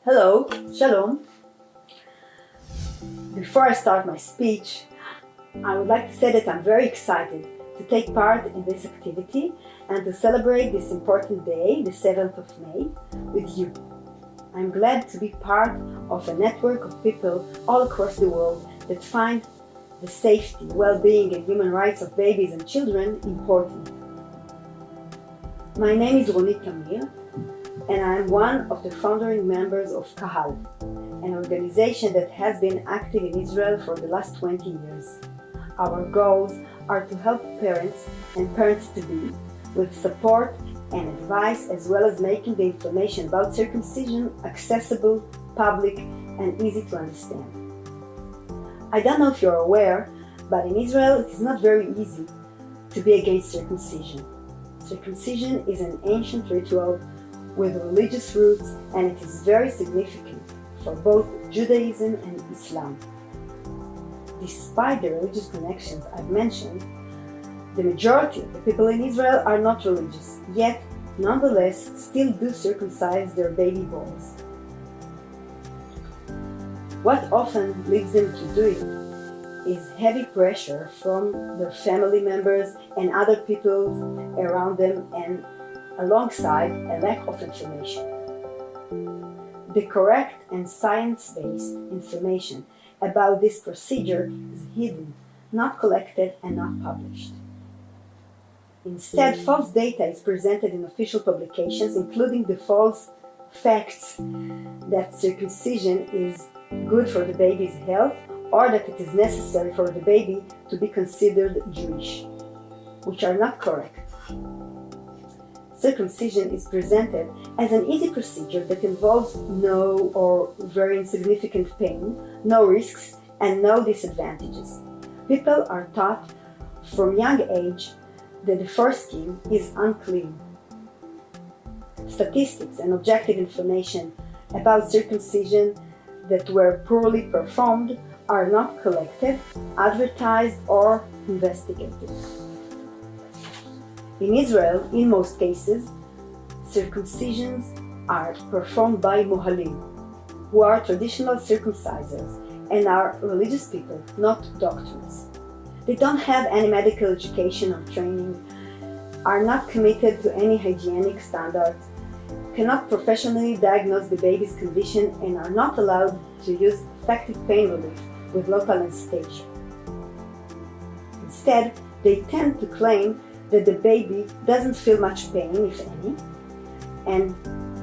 Hello, Shalom. Before I start my speech, I would like to say that I'm very excited to take part in this activity and to celebrate this important day, the 7th of May, with you. I'm glad to be part of a network of people all across the world that find the safety, well-being and human rights of babies and children important. My name is Ronit Tamir, and I am one of the founding members of KAHAL, an organization that has been active in Israel for the last 20 years. Our goals are to help parents and parents-to-be with support and advice, as well as making the information about circumcision accessible, public, and easy to understand. I don't know if you're aware, but in Israel it is not very easy to be against circumcision. Circumcision is an ancient ritual with religious roots, and it is very significant for both Judaism and Islam. Despite the religious connections I've mentioned, the majority of the people in Israel are not religious, yet nonetheless still do circumcise their baby boys. What often leads them to do it is heavy pressure from their family members and other people around them, and alongside a lack of information. The correct and science-based information about this procedure is hidden, not collected, and not published. Instead, false data is presented in official publications, including the false facts that circumcision is good for the baby's health, or that it is necessary for the baby to be considered Jewish, which are not correct. Circumcision is presented as an easy procedure that involves no or very insignificant pain, no risks, and no disadvantages. People are taught from young age that the foreskin is unclean. Statistics and objective information about circumcision that were poorly performed are not collected, advertised, or investigated. In Israel, in most cases, circumcisions are performed by mohalim, who are traditional circumcisers and are religious people, not doctors. They don't have any medical education or training, are not committed to any hygienic standards, cannot professionally diagnose the baby's condition, and are not allowed to use effective pain relief with local anesthesia. Instead, they tend to claim that the baby doesn't feel much pain, if any, and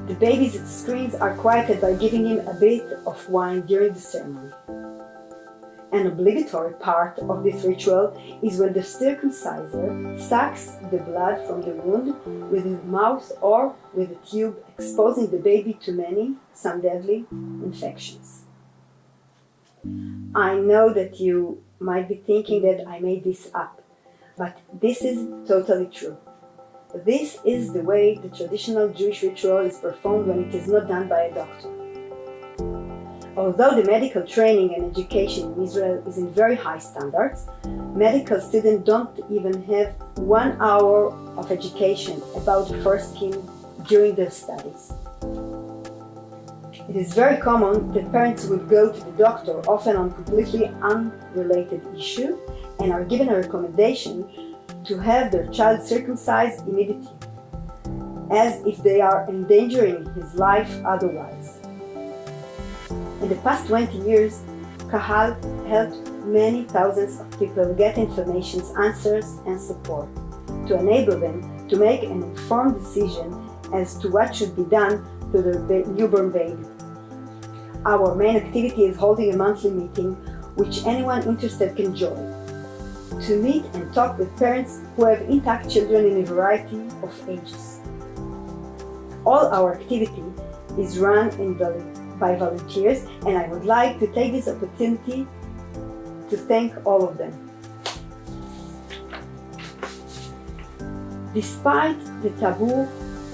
the baby's screams are quieted by giving him a bit of wine during the ceremony. An obligatory part of this ritual is when the circumciser sucks the blood from the wound with his mouth or with a tube, exposing the baby to many, some deadly, infections. I know that you might be thinking that I made this up, but this is totally true. This is the way the traditional Jewish ritual is performed when it is not done by a doctor. Although the medical training and education in Israel is in very high standards, medical students don't even have 1 hour of education about the foreskin during their studies. It is very common that parents would go to the doctor, often on completely unrelated issue, and are given a recommendation to have their child circumcised immediately, as if they are endangering his life otherwise. In the past 20 years, KAHAL helped many thousands of people get information, answers, and support to enable them to make an informed decision as to what should be done to their newborn baby. Our main activity is holding a monthly meeting, which anyone interested can join, to meet and talk with parents who have intact children in a variety of ages. All our activity is run by volunteers, and I would like to take this opportunity to thank all of them. Despite the taboo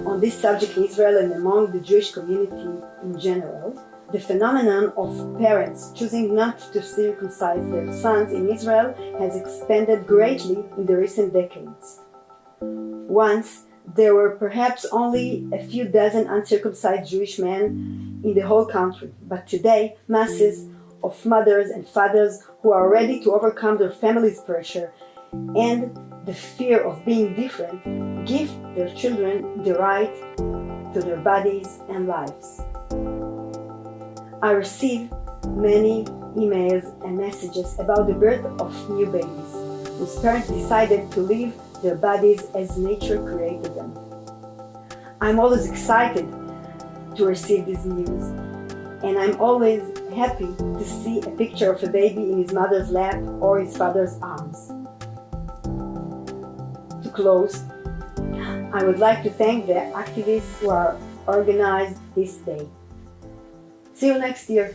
on this subject in Israel and among the Jewish community in general, the phenomenon of parents choosing not to circumcise their sons in Israel has expanded greatly in the recent decades. Once there were perhaps only a few dozen uncircumcised Jewish men in the whole country, but today masses of mothers and fathers who are ready to overcome their family's pressure and the fear of being different give their children the right to their bodies and lives. I receive many emails and messages about the birth of new babies whose parents decided to leave their bodies as nature created them. I'm always excited to receive this news, and I'm always happy to see a picture of a baby in his mother's lap or his father's arms. To close, I would like to thank the activists who are organized this day. See you next year.